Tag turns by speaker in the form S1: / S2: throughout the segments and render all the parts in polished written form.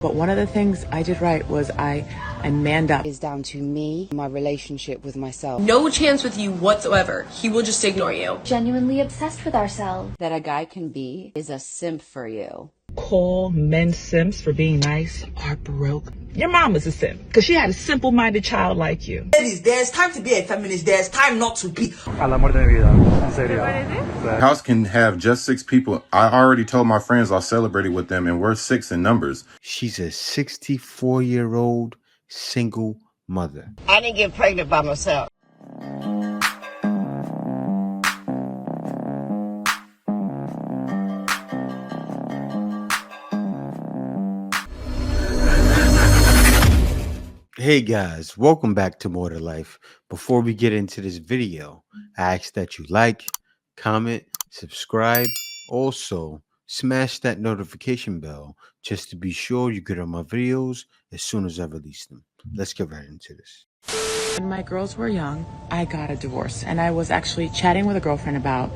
S1: But one of the things I did right was I manned up.
S2: Is down to me, my relationship with myself.
S3: No chance with you whatsoever. He will just ignore you.
S4: Genuinely obsessed with ourselves.
S2: That a guy can be is a simp for you.
S5: Call men simps for being nice or broke. Your mom is a simp because she had a simple-minded child like you.
S6: There's time to be a feminist. There's time not to be.
S7: Al amor de mi vida, en serio.
S8: The house can have just 6 people. I already told my friends I'll celebrate it with them, and we're 6 in numbers.
S9: She's a 64-year-old single mother.
S10: I didn't get pregnant by myself.
S9: Hey guys, welcome back to More to Life. Before we get into this video, I ask that you like, comment, subscribe. Also, smash that notification bell just to be sure you get on my videos as soon as I release them. Let's get right into this.
S1: When my girls were young, I got a divorce, and I was actually chatting with a girlfriend about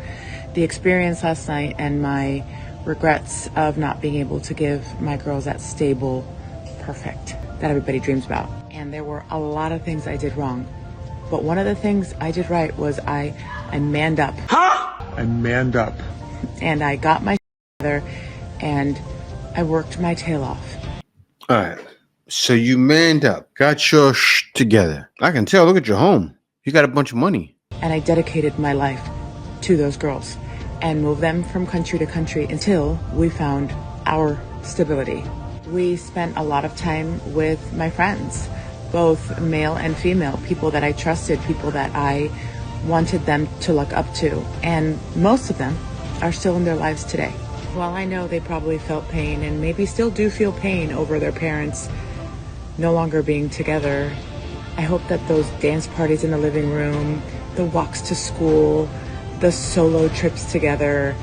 S1: the experience last night and my regrets of not being able to give my girls that stable, perfect that everybody dreams about. And there were a lot of things I did wrong. But one of the things I did right was I manned up.
S7: I manned up.
S1: And I got my together and I worked my tail off.
S9: All right. So you manned up, got your together. I can tell. Look at your home. You got a bunch of money.
S1: And I dedicated my life to those girls and moved them from country to country until we found our stability. We spent a lot of time with my friends, both male and female, people that I trusted, people that I wanted them to look up to. And most of them are still in their lives today. While I know they probably felt pain and maybe still do feel pain over their parents no longer being together, I hope that those dance parties in the living room, the walks to school, the solo trips together,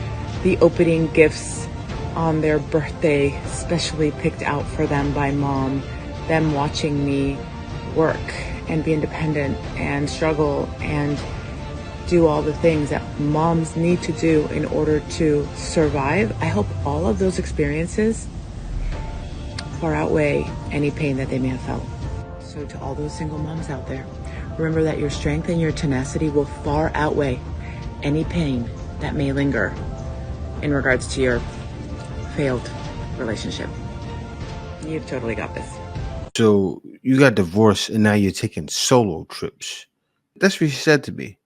S1: the opening gifts on their birthday, specially picked out for them by mom, them watching me work and be independent and struggle and do all the things that moms need to do in order to survive. I hope all of those experiences far outweigh any pain that they may have felt. So to all those single moms out there, remember that your strength and your tenacity will far outweigh any pain that may linger in regards to your failed relationship. You've totally got this.
S9: So you got divorced and now you're taking solo trips. That's what she said to me.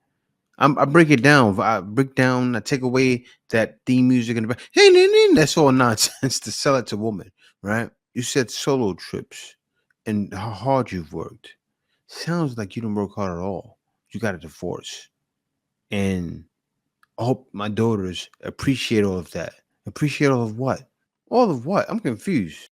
S9: I break it down. I take away that theme music in the back. Hey, that's all nonsense to sell it to women, right? You said solo trips and how hard you've worked. Sounds like you didn't work hard at all. You got a divorce. And I hope my daughters appreciate all of that. Appreciate all of what? All of what? I'm confused.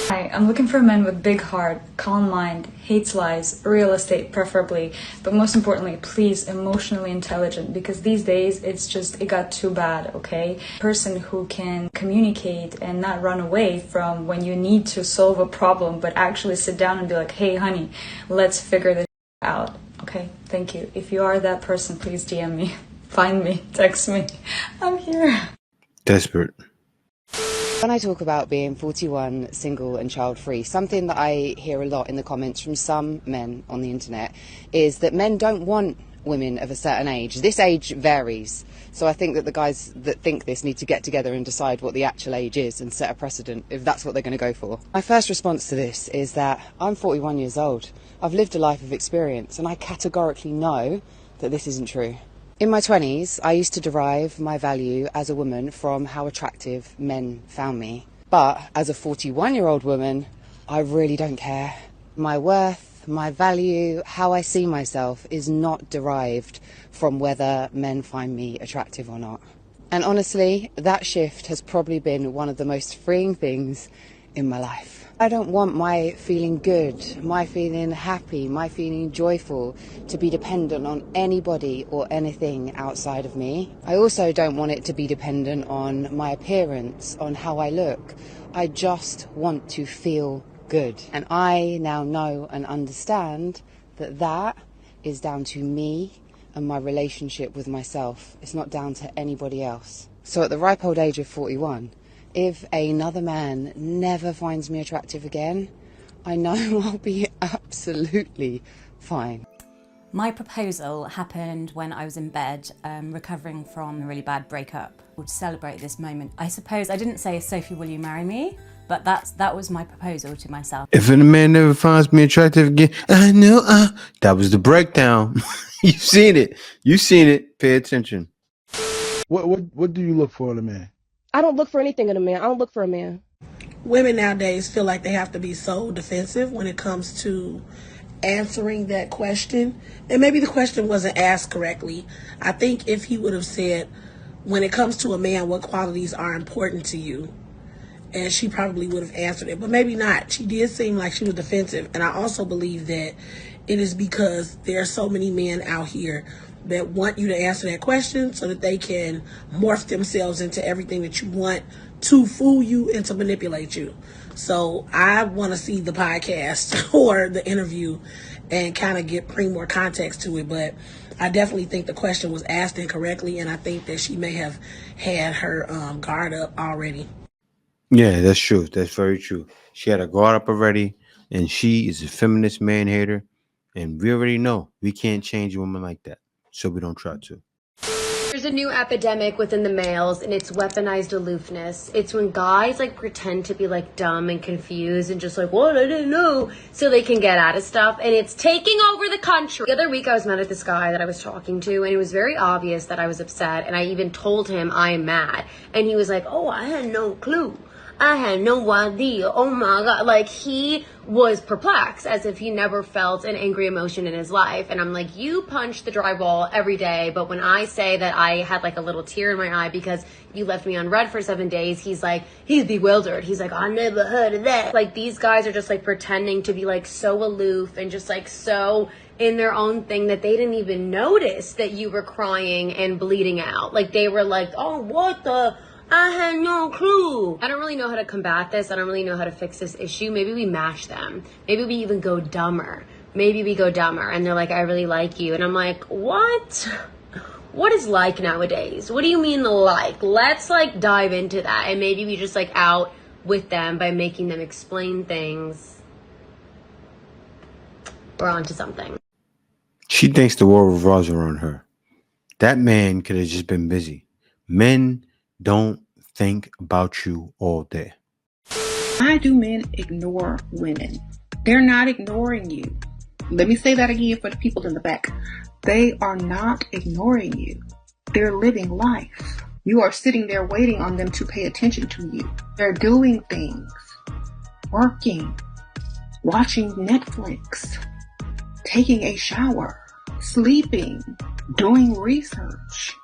S11: Hi, I'm looking for men with big heart, calm mind, hates lies, real estate preferably, but most importantly, please, emotionally intelligent, because these days it got too bad, okay? Person who can communicate and not run away from when you need to solve a problem, but actually sit down and be like, hey honey, let's figure this out, okay? Thank you. If you are that person, please DM me, find me, text me, I'm here.
S9: Desperate.
S2: When I talk about being 41, single and child-free, something that I hear a lot in the comments from some men on the internet is that men don't want women of a certain age. This age varies. So I think that the guys that think this need to get together and decide what the actual age is and set a precedent if that's what they're going to go for. My first response to this is that I'm 41 years old. I've lived a life of experience and I categorically know that this isn't true. In my 20s, I used to derive my value as a woman from how attractive men found me. But as a 41-year-old woman, I really don't care. My worth, my value, how I see myself is not derived from whether men find me attractive or not. And honestly, that shift has probably been one of the most freeing things in my life. I don't want my feeling good, my feeling happy, my feeling joyful to be dependent on anybody or anything outside of me. I also don't want it to be dependent on my appearance, on how I look. I just want to feel good. And I now know and understand that that is down to me and my relationship with myself. It's not down to anybody else. So at the ripe old age of 41, if another man never finds me attractive again, I know I'll be absolutely fine.
S12: My proposal happened when I was in bed, recovering from a really bad breakup. To celebrate this moment, I suppose I didn't say, Sophie, will you marry me? But that was my proposal to myself.
S9: If a man never finds me attractive again, I know. That was the breakdown. You've seen it. You've seen it. Pay attention.
S7: What do you look for in a man?
S13: I don't look for anything in a man. I don't look for a man.
S6: Women nowadays feel like they have to be so defensive when it comes to answering that question. And maybe the question wasn't asked correctly. I think if he would have said, when it comes to a man, what qualities are important to you? And she probably would have answered it, but maybe not. She did seem like she was defensive. And I also believe that it is because there are so many men out here that want you to answer that question so that they can morph themselves into everything that you want to fool you and to manipulate you. So I want to see the podcast or the interview and kind of bring more context to it. But I definitely think the question was asked incorrectly, and I think that she may have had her guard up already.
S9: Yeah, that's true. That's very true. She had a guard up already, and she is a feminist man hater. And we already know we can't change a woman like that, so we don't try to.
S14: There's a new epidemic within the males, and it's weaponized aloofness. It's when guys like pretend to be like dumb and confused and just like, what, I didn't know, so they can get out of stuff, and it's taking over the country. The other week I was mad at this guy that I was talking to, and it was very obvious that I was upset, and I even told him I am mad, and he was like, oh, I had no clue. I had no idea. Oh my God. Like, he was perplexed as if he never felt an angry emotion in his life. And I'm like, you punch the drywall every day. But when I say that I had like a little tear in my eye because you left me unread for 7 days, he's bewildered. He's like, I never heard of that. Like, these guys are just like pretending to be like so aloof and just like so in their own thing that they didn't even notice that you were crying and bleeding out. Like, they were like, oh, what the... I had no clue. I don't really know how to combat this. I don't really know how to fix this issue. Maybe we mash them. Maybe we even go dumber. Maybe we go dumber. And they're like, I really like you. And I'm like, what? What is like nowadays? What do you mean like? Let's like dive into that. And maybe we just like out with them by making them explain things. We're onto something.
S9: She thinks the world revolves around her. That man could have just been busy. Men don't think about you all day.
S15: Why do men ignore women? They're not ignoring you. Let me say that again for the people in the back. They are not ignoring you. They're living life. You are sitting there waiting on them to pay attention to you. They're doing things, working, watching Netflix, taking a shower, sleeping, doing research,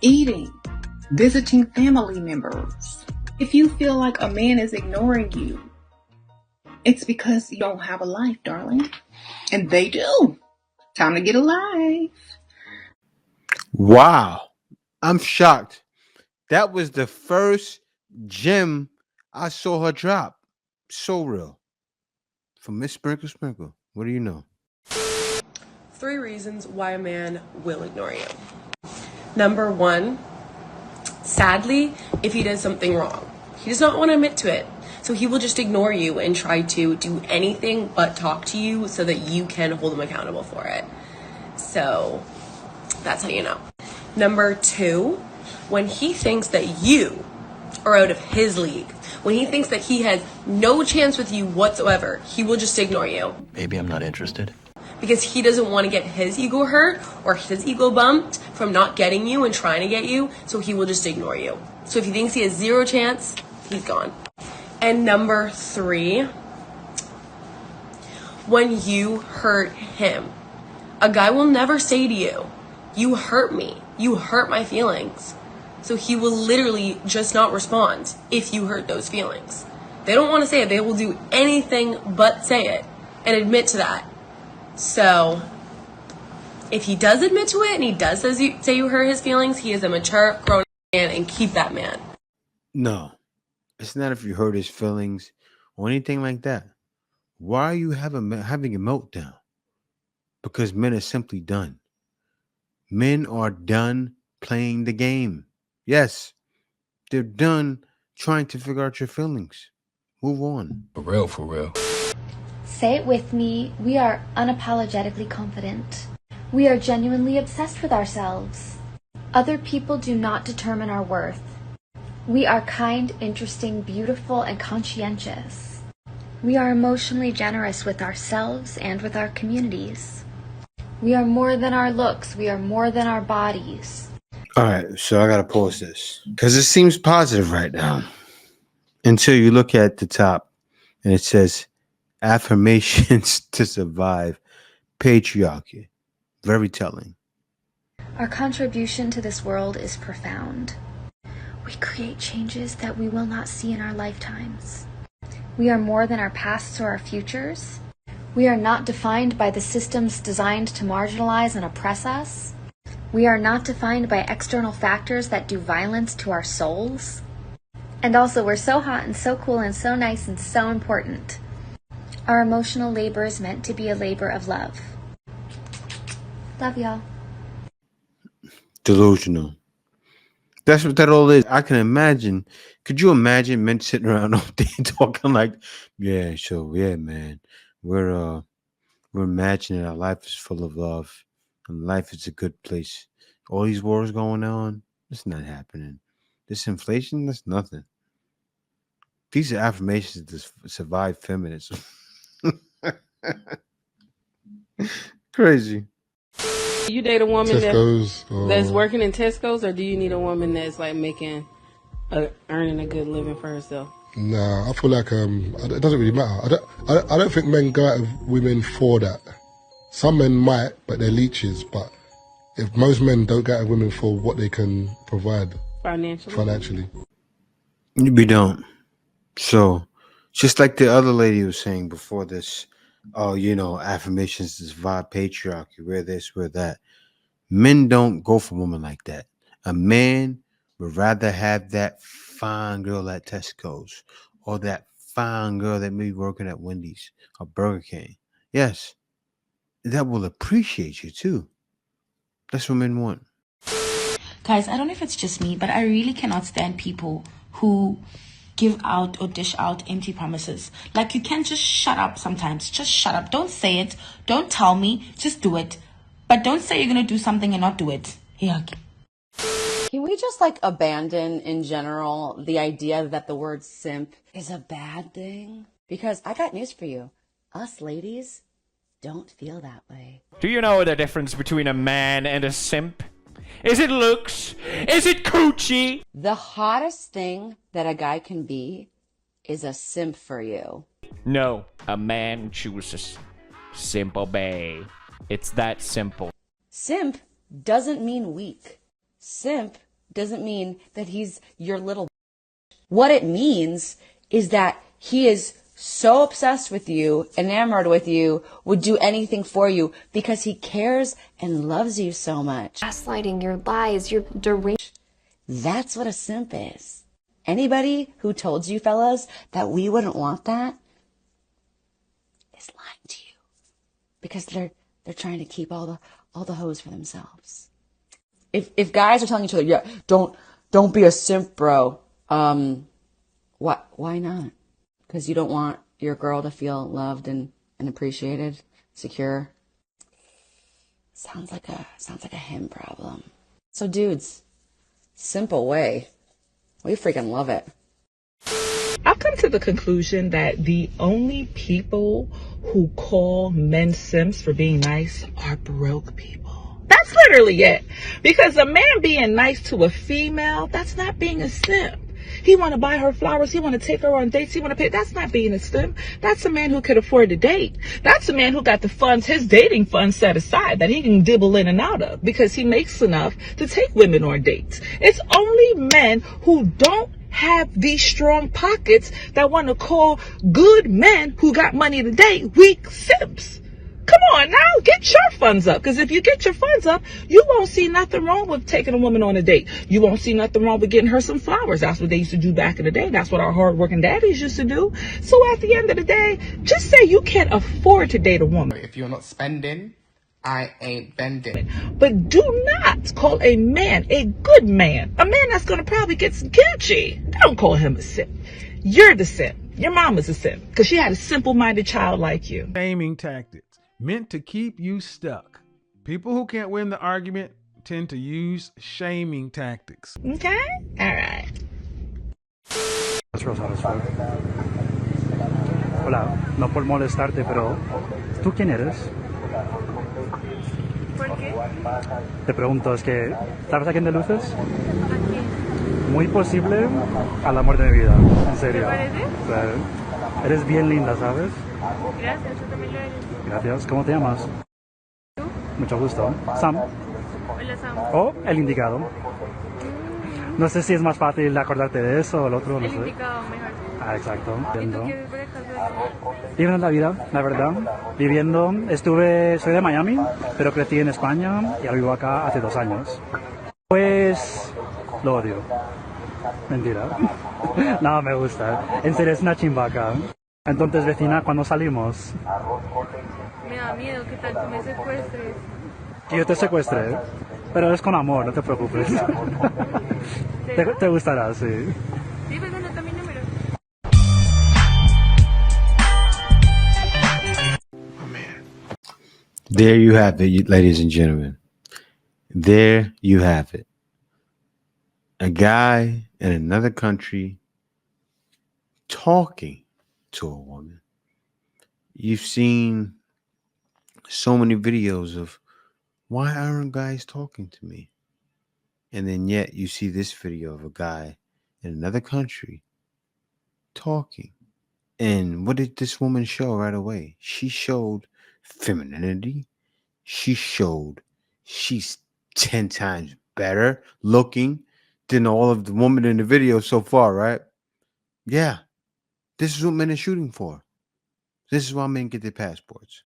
S15: eating, visiting family members. If you feel like a man is ignoring you, it's because you don't have a life, darling. And they do. Time to get a life.
S9: Wow. I'm shocked. That was the first gem I saw her drop. So real. From Miss Sprinkle Sprinkle. What do you know?
S3: 3 reasons why a man will ignore you. Number 1, sadly, if he does something wrong, he does not want to admit to it. So he will just ignore you and try to do anything but talk to you so that you can hold him accountable for it. So that's how you know. Number 2, when he thinks that you are out of his league, when he thinks that he has no chance with you whatsoever, he will just ignore you.
S16: Maybe I'm not interested.
S3: Because he doesn't want to get his ego hurt or his ego bumped from not getting you and trying to get you, so he will just ignore you. So if he thinks he has 0 chance, he's gone. And number 3, when you hurt him, a guy will never say to you, you hurt me, you hurt my feelings. So he will literally just not respond if you hurt those feelings. They don't want to say it. They will do anything but say it and admit to that. So if he does admit to it and he does say you hurt his feelings, he is a mature, grown man, and keep that man.
S9: No, it's not if you hurt his feelings or anything like that. Why are you having a meltdown? Because men are simply done. Men are done playing the game. Yes, they're done trying to figure out your feelings. Move on.
S16: For real, for real.
S4: Say it with me. We are unapologetically confident. We are genuinely obsessed with ourselves. Other people do not determine our worth. We are kind, interesting, beautiful, and conscientious. We are emotionally generous with ourselves and with our communities. We are more than our looks. We are more than our bodies.
S9: All right, so I gotta pause this because it seems positive right now until you look at the top and it says affirmations to survive patriarchy. Very telling.
S4: Our contribution to this world is profound. We create changes that we will not see in our lifetimes. We are more than our pasts or our futures. We are not defined by the systems designed to marginalize and oppress us. We are not defined by external factors that do violence to our souls. And also, we're so hot and so cool and so nice and so important. Our emotional labor is meant to be a labor of love. Love y'all.
S9: Delusional. That's what that all is. I can imagine. Could you imagine men sitting around all day talking like, yeah, so yeah, man, we're imagining our life is full of love and life is a good place. All these wars going on, it's not happening. This inflation, that's nothing. These are affirmations to survive feminism. Crazy.
S17: You date a woman
S18: Tesco's,
S17: that's working in Tesco's, or do you need a woman that's like earning a good living for herself?
S18: Nah, I feel like it doesn't really matter. I don't think men go out with women for that. Some men might, but they're leeches. But if most men don't go out with women for what they can provide financially,
S9: We don't. So, just like the other lady was saying before this, affirmations to survive patriarchy, we're this, we're that. Men don't go for women like that. A man would rather have that fine girl at Tesco's or that fine girl that may be working at Wendy's or Burger King. Yes, that will appreciate you too. That's what men want.
S19: Guys, I don't know if it's just me, but I really cannot stand people who give out or dish out empty promises. Like, you can't just shut up sometimes. Just shut up. Don't say it. Don't tell me. Just do it. But don't say you're going to do something and not do it. Yeah.
S2: Can we just abandon in general the idea that the word simp is a bad thing? Because I got news for you. Us ladies don't feel that way.
S20: Do you know the difference between a man and a simp? Is it looks? Is it coochie?
S2: The hottest thing that a guy can be is a simp for you.
S20: No, a man chooses simple bae. It's that simple.
S2: Simp doesn't mean weak. Simp doesn't mean that he's your little. What it means is that he is so obsessed with you, enamored with you, would do anything for you because he cares and loves you so much.
S21: Gaslighting, your lies, your deranged.
S2: That's what a simp is. Anybody who told you, fellas, that we wouldn't want that is lying to you because they're trying to keep all the hoes for themselves. If guys are telling each other, yeah, don't be a simp, bro. Why not? Because you don't want your girl to feel loved and appreciated, secure. Sounds like a him problem. So dudes, simple way. We freaking love it.
S5: I've come to the conclusion that the only people who call men simps for being nice are broke people. That's literally it. Because a man being nice to a female, that's not being a simp. He want to buy her flowers. He want to take her on dates. He want to pay. That's not being a simp. That's a man who could afford to date. That's a man who got the funds, his dating funds set aside that he can dibble in and out of because he makes enough to take women on dates. It's only men who don't have these strong pockets that want to call good men who got money to date weak simps. Come on now, get your funds up. Because if you get your funds up, you won't see nothing wrong with taking a woman on a date. You won't see nothing wrong with getting her some flowers. That's what they used to do back in the day. That's what our hardworking daddies used to do. So at the end of the day, just say you can't afford to date a woman.
S22: If you're not spending,
S16: I ain't bending.
S5: But do not call a man a good man. A man that's going to probably get some Gucci. Don't call him a simp. You're the simp. Your mama's a simp because she had a simple-minded child like you.
S22: Shaming tactics meant to keep you stuck. People who can't win the argument tend to use shaming tactics.
S5: Okay? All right.
S23: Hola, no por molestarte, pero ¿tú quién eres?
S24: ¿Por qué?
S23: Te pregunto, es que ¿sabes a quién de luces? Muy posible al amor de mi vida, en serio.
S24: ¿Te parece?
S23: O sea, eres bien linda, ¿sabes?
S24: Gracias, yo también lo eres.
S23: Gracias. ¿Cómo te llamas?
S24: ¿Tú?
S23: Mucho gusto. Sam.
S24: Hola, Sam.
S23: O el indicado. No sé si es más fácil acordarte de eso o el otro, no
S24: El
S23: sé.
S24: indicado, mejor.
S23: Ah, exacto.
S24: ¿Y tú
S23: Entiendo.
S24: qué por acaso?
S23: Viviendo la vida, la verdad. Soy de Miami, pero crecí en España y ahora vivo acá hace 2 años. Pues lo odio. Mentira. No, me gusta. En serio, es una chimbaca. Entonces, vecina, ¿cuándo salimos?
S24: Me da miedo que tal tú me secuestres.
S23: Que yo te secuestre, pero es con amor, no te preocupes. Te gustará, sí.
S24: Sí, pues anota mi número.
S9: There you have it, ladies and gentlemen. There you have it. A guy in another country talking to a woman. You've seen so many videos of why aren't guys talking to me? And then yet you see this video of a guy in another country talking. And what did this woman show right away? She showed femininity. She showed she's 10 times better looking than all of the women in the video so far, right? Yeah. This is what men are shooting for. This is why men get their passports.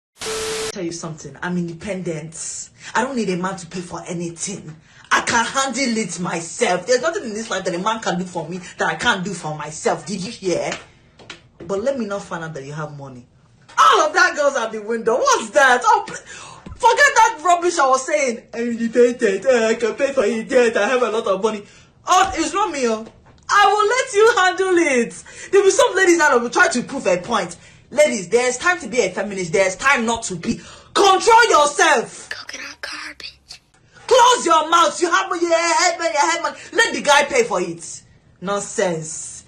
S25: Tell you something, I'm independent. I don't need a man to pay for anything. I can handle it myself. There's nothing in this life that a man can do for me that I can't do for myself. Did you hear? But let me not find out that you have money. All of that goes out the window. What's that? Oh, forget that rubbish I was saying. I'm independent. I can pay for it. I have a lot of money. Oh, it's not me. Oh. I will let you handle it. There'll be some ladies now that will try to prove a point. Ladies, there's time to be a feminist. There's time not to be. Control yourself.
S21: Coconut garbage.
S25: Close your mouth. You have your head. Let the guy pay for it. Nonsense.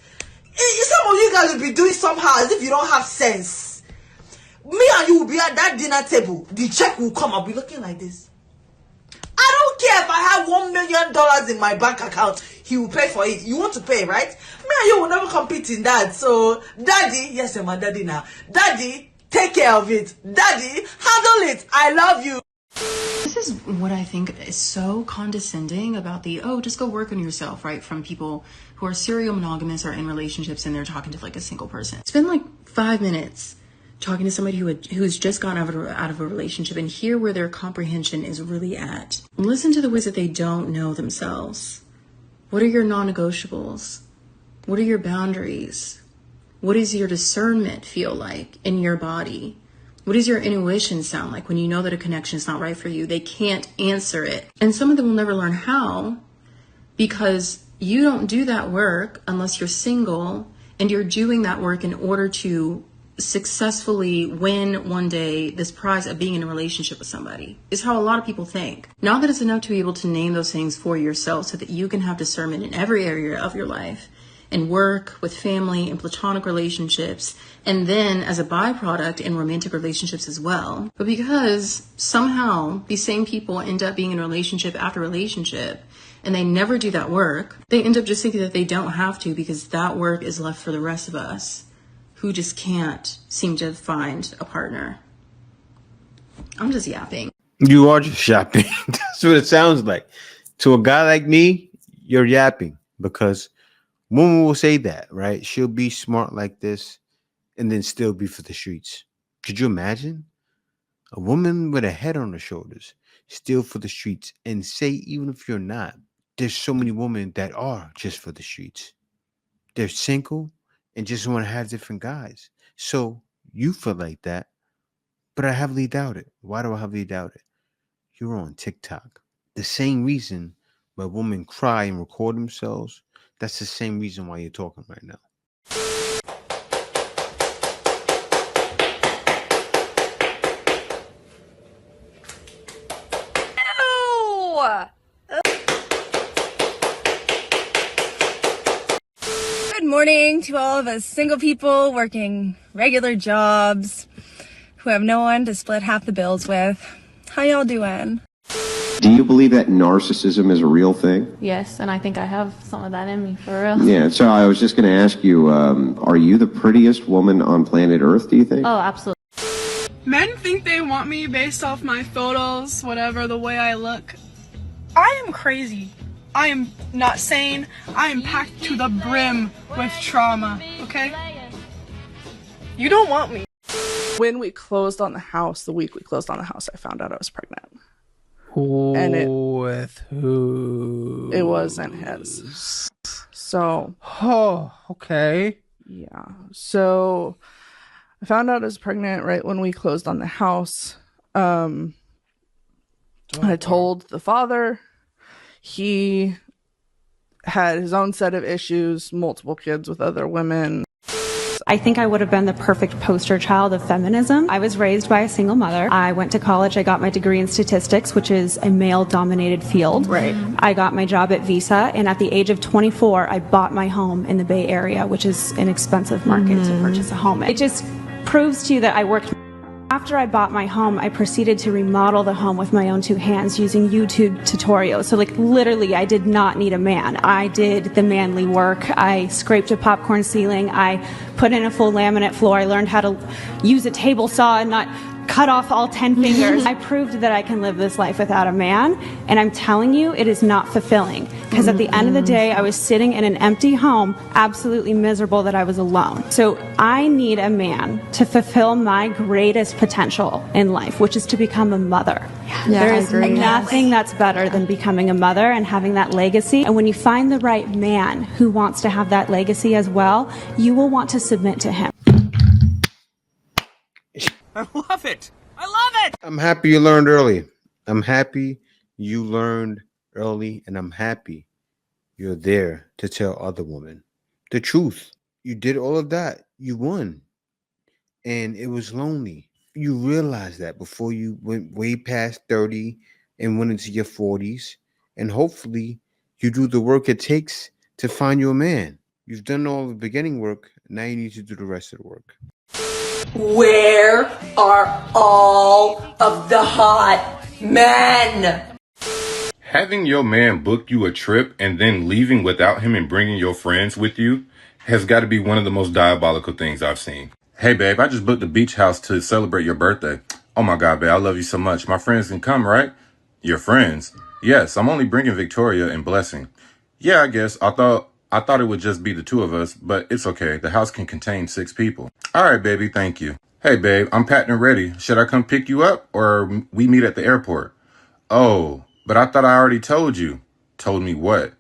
S25: Some of you guys will be doing somehow as if you don't have sense. Me and you will be at that dinner table. The check will come. I'll be looking like this. I don't care if I have $1 million in my bank account. He will pay for it. You want to pay, right? Me and you will never compete in that. So, daddy, yes, I'm a daddy now. Daddy, take care of it. Daddy, handle it. I love you.
S26: This is what I think is so condescending about just go work on yourself, right? From people who are serial monogamous or in relationships and they're talking to like a single person. Spend like 5 minutes talking to somebody who's just gone out of a relationship and hear where their comprehension is really at. Listen to the ways that they don't know themselves. What are your non-negotiables? What are your boundaries? What does your discernment feel like in your body? What does your intuition sound like when you know that a connection is not right for you? They can't answer it. And some of them will never learn how because you don't do that work unless you're single and you're doing that work in order to successfully win one day this prize of being in a relationship with somebody is how a lot of people think. Not that it's enough to be able to name those things for yourself so that you can have discernment in every area of your life and work with family and platonic relationships and then as a byproduct in romantic relationships as well. But because somehow these same people end up being in relationship after relationship and they never do that work, they end up just thinking that they don't have to because that work is left for the rest of us who just can't seem to find a partner. I'm just yapping.
S9: You are just yapping. That's what it sounds like. To a guy like me, you're yapping because women will say that, right? She'll be smart like this and then still be for the streets. Could you imagine? A woman with a head on her shoulders, still for the streets, and say, even if you're not, there's so many women that are just for the streets. They're single and just want to have different guys. So you feel like that, but I heavily doubt it. Why do I heavily doubt it? you're on TikTok. The same reason why women cry and record themselves, that's the same reason why you're talking right now.
S1: Good morning to all of us single people working regular jobs who have no one to split half the bills with. How y'all doing?
S8: Do you believe that narcissism is a real thing?
S10: Yes, and I think I have some of that in me, for real.
S8: Yeah, so I was just going to ask you, are you the prettiest woman on planet Earth, do you think?
S10: Oh, absolutely.
S11: Men think they want me based off my photos, whatever, the way I look. I am crazy. I am not sane. I am packed to the brim with trauma, okay? You don't want me.
S12: When we closed on the house, the week we closed on the house, I found out I was pregnant.
S22: With who?
S12: It wasn't his. So.
S22: Oh, okay.
S12: Yeah. So I found out I was pregnant right when we closed on the house. I told the father. He had his own set of issues, multiple kids with other women.
S16: I think I would have been the perfect poster child of feminism. I was raised by a single mother. I went to college. I got my degree in statistics, which is a male-dominated field.
S12: Right.
S16: I got my job at Visa, and at the age of 24, I bought my home in the Bay Area, which is an expensive market to purchase a home. It just proves to you that I worked. After I bought my home, I proceeded to remodel the home with my own two hands using YouTube tutorials. So like literally, I did not need a man. I did the manly work. I scraped a popcorn ceiling. I put in a full laminate floor. I learned how to use a table saw and not cut off all 10 fingers. I proved that I can live this life without a man, and I'm telling you, it is not fulfilling. Because at the end of the day, I was sitting in an empty home, absolutely miserable that I was alone. So I need a man to fulfill my greatest potential in life, which is to become a mother. There is nothing that's better than becoming a mother and having that legacy. And when you find the right man who wants to have that legacy as well, you will want to submit to him.
S20: I love it. I love it.
S9: I'm happy you learned early. I'm happy you learned early, and I'm happy you're there to tell other women the truth. You did all of that. You won. And it was lonely. You realized that before you went way past 30 and went into your 40s. And hopefully you do the work it takes to find your man. You've done all the beginning work. Now you need to do the rest of the work.
S25: Where are all of the hot men?
S27: Having your man book you a trip and then leaving without him and bringing your friends with you has got to be one of the most diabolical things I've seen. Hey, babe, I just booked the beach house to celebrate your birthday. Oh my God, babe, I love you so much. My friends can come, right? Your friends? Yes, I'm only bringing Victoria and Blessing. Yeah, I guess. I thought it would just be the two of us, but it's okay. The house can contain 6 people. All right, baby, thank you. Hey, babe, I'm packed and ready. Should I come pick you up or we meet at the airport? Oh, but I thought I already told you. Told me what?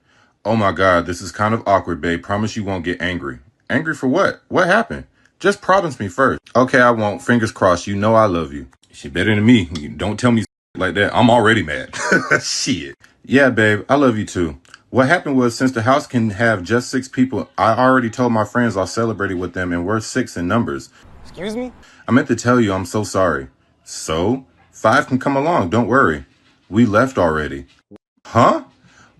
S27: Oh my God, this is kind of awkward, babe. Promise you won't get angry. Angry for what? What happened? Just promise me first. Okay, I won't. Fingers crossed. You know I love you. She better than me. Don't tell me like that. I'm already mad. Shit. Yeah, babe, I love you too. What happened was, since the house can have just 6 people, I already told my friends I'll celebrate it with them, and we're 6 in numbers.
S20: Excuse me?
S27: I meant to tell you I'm so sorry. So? 5 can come along, don't worry. We left already. Huh?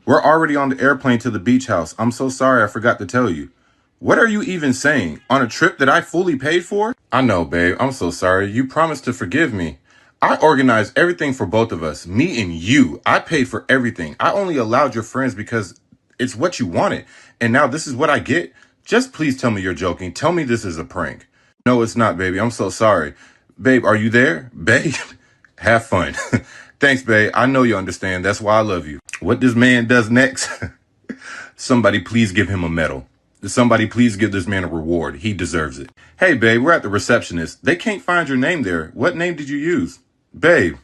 S27: We're already on the airplane to the beach house. I'm so sorry I forgot to tell you. What are you even saying? On a trip that I fully paid for? I know, babe. I'm so sorry. You promised to forgive me. I organized everything for both of us, me and you. I paid for everything. I only allowed your friends because it's what you wanted. And now this is what I get? Just please tell me you're joking. Tell me this is a prank. No, it's not, baby. I'm so sorry. Babe, are you there? Babe, have fun. Thanks, babe. I know you understand. That's why I love you. What this man does next? Somebody please give him a medal. Somebody please give this man a reward. He deserves it. Hey, babe, we're at the receptionist. They can't find your name there. What name did you use? Babe,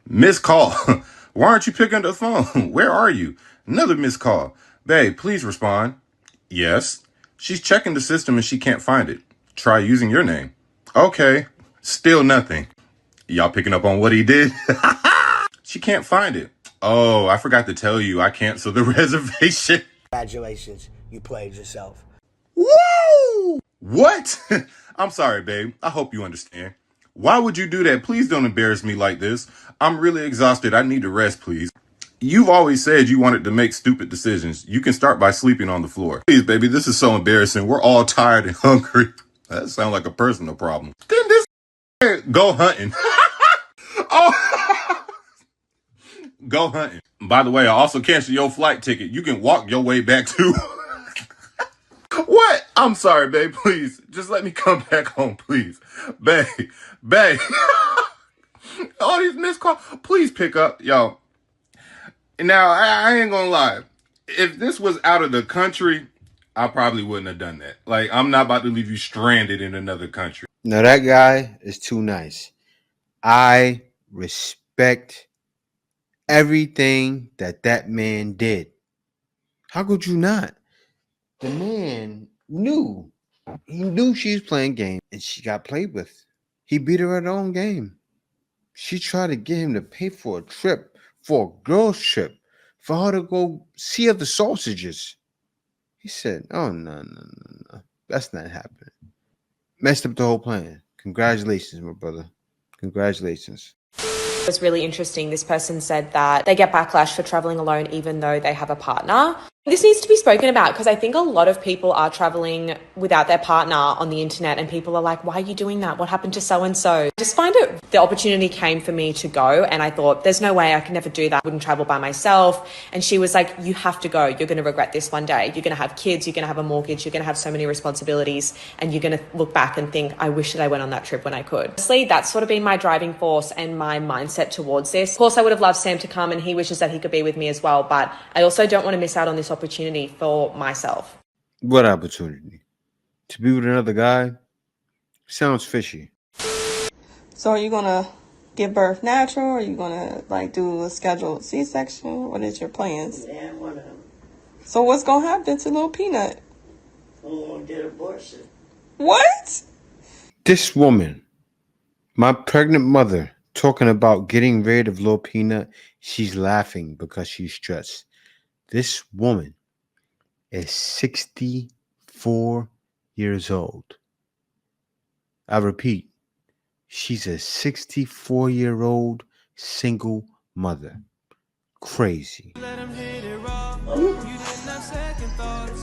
S27: missed call. Why aren't you picking up the phone? Where are you? Another missed call. Babe, please respond. Yes. She's checking the system and she can't find it. Try using your name. Okay. Still nothing. Y'all picking up on what he did? She can't find it. Oh, I forgot to tell you, I canceled the reservation.
S3: Congratulations, you played yourself.
S27: Woo! What? I'm sorry, babe. I hope you understand. Why would you do that? Please don't embarrass me like this. I'm really exhausted. I need to rest, please. You've always said you wanted to make stupid decisions. You can start by sleeping on the floor. Please, baby, this is so embarrassing. We're all tired and hungry. That sounds like a personal problem. Then this go hunting. Oh, go hunting. By the way, I also canceled your flight ticket. You can walk your way back too. What? I'm sorry, babe. Please, just let me come back home, please. Babe. All these missed calls. Please pick up, yo. Now, I ain't gonna lie. If this was out of the country, I probably wouldn't have done that. Like, I'm not about to leave you stranded in another country.
S9: No, that guy is too nice. I respect everything that man did. How could you not? The man knew. He knew she was playing games, and she got played with. He beat her at her own game. She tried to get him to pay for a trip, for a girl's trip, for her to go see other sausages. He said, oh, no. That's not happening. Messed up the whole plan. Congratulations, my brother. Congratulations.
S4: It was really interesting. This person said that they get backlash for traveling alone even though they have a partner. This needs to be spoken about because I think a lot of people are traveling without their partner on the internet and people are like, why are you doing that? What happened to so-and-so? I just find it, the opportunity came for me to go and I thought, there's no way I can never do that. I wouldn't travel by myself. And she was like, you have to go. You're going to regret this one day. You're going to have kids. You're going to have a mortgage. You're going to have so many responsibilities and you're going to look back and think, I wish that I went on that trip when I could. Honestly, that's sort of been my driving force and my mindset towards this. Of course, I would have loved Sam to come and he wishes that he could be with me as well. But I also don't want to miss out on this opportunity for myself.
S9: What opportunity? To be with another guy? Sounds fishy.
S6: So are you gonna give birth natural or are you gonna like do a scheduled C-section? What is your plans?
S3: Yeah, one of them.
S6: So what's gonna happen to little Peanut?
S3: I'm gonna get abortion.
S6: What?
S9: This woman, my pregnant mother, talking about getting rid of little Peanut, she's laughing because she's stressed. This woman is 64 years old. I repeat, she's a 64-year-old single mother. Crazy.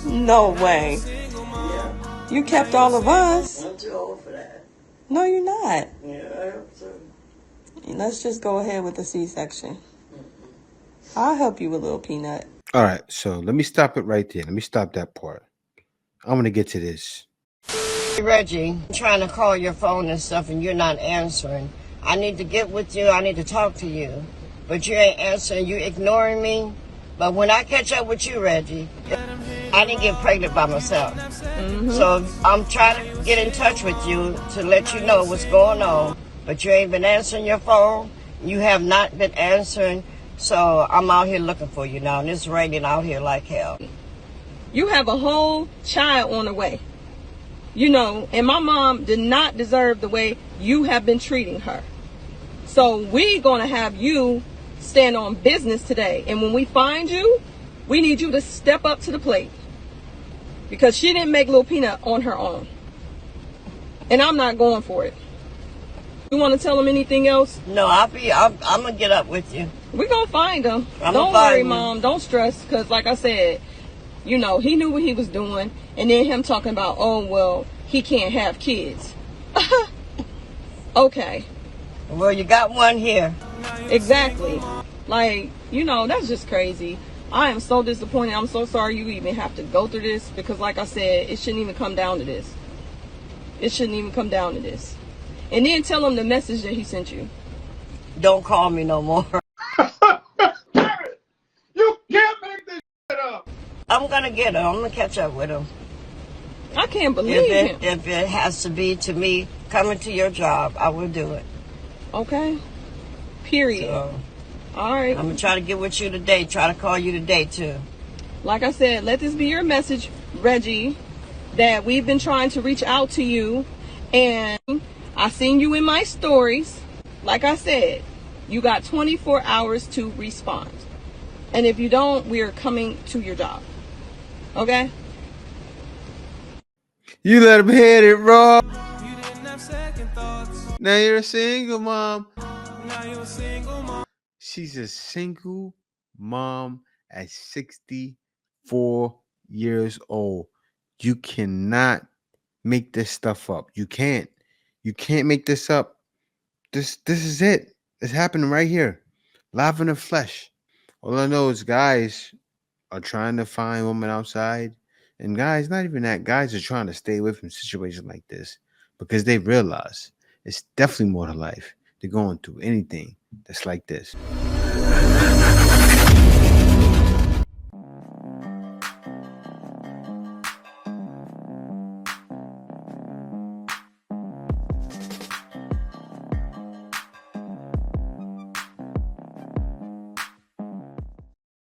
S6: No way.
S3: Yeah.
S6: You kept all of us.
S3: I'm too old for that.
S6: No, you're not.
S3: Yeah, I hope so.
S6: Let's just go ahead with the C-section. I'll help you with little Peanut.
S9: All right, so let me stop it right there. Let me stop that part. I'm going to get to this.
S3: Hey, Reggie, I'm trying to call your phone and stuff and you're not answering. I need to get with you. I need to talk to you. But you ain't answering. You ignoring me. But when I catch up with you, Reggie, I didn't get pregnant by myself.
S6: Mm-hmm.
S3: So I'm trying to get in touch with you to let you know what's going on. But you ain't been answering your phone. You have not been answering. So I'm out here looking for you now. And it's raining out here like hell.
S6: You have a whole child on the way. You know, and my mom did not deserve the way you have been treating her. So we're going to have you stand on business today. And when we find you, we need you to step up to the plate. Because she didn't make Little Peanut on her own. And I'm not going for it. You want to tell him anything else?
S3: No, I'm going to get up with you.
S6: We're going to find him.
S3: I'm
S6: Don't
S3: gonna
S6: worry,
S3: find
S6: Mom. Don't stress. Because like I said, you know, he knew what he was doing. And then him talking about, oh, well, he can't have kids. Okay.
S3: Well, you got one here.
S6: Exactly. Like, you know, that's just crazy. I am so disappointed. I'm so sorry you even have to go through this. Because like I said, it shouldn't even come down to this. It shouldn't even come down to this. And then tell him the message that he sent you.
S3: Don't call me no more.
S22: You can't make this shit up.
S3: I'm going to get him. I'm going to catch up with him.
S6: I can't believe him.
S3: If it has to be to me coming to your job, I will do it.
S6: Okay. Period.
S3: So,
S6: all right.
S3: I'm going to try to get with you today. Try to call you today, too.
S6: Like I said, let this be your message, Reggie, that we've been trying to reach out to you. And I seen you in my stories. Like I said, You got 24 hours to respond. And if you don't, we are coming to your job. Okay?
S9: You let him hit it, bro. Now you're a single mom. She's a single mom at 64 years old. You cannot make this stuff up. You can't. You can't make this up. This is it. It's happening right here. Live in the flesh. All I know is guys are trying to find women outside. And guys, not even that. Guys are trying to stay away from situations like this because they realize it's definitely more to life. They're going through anything that's like this.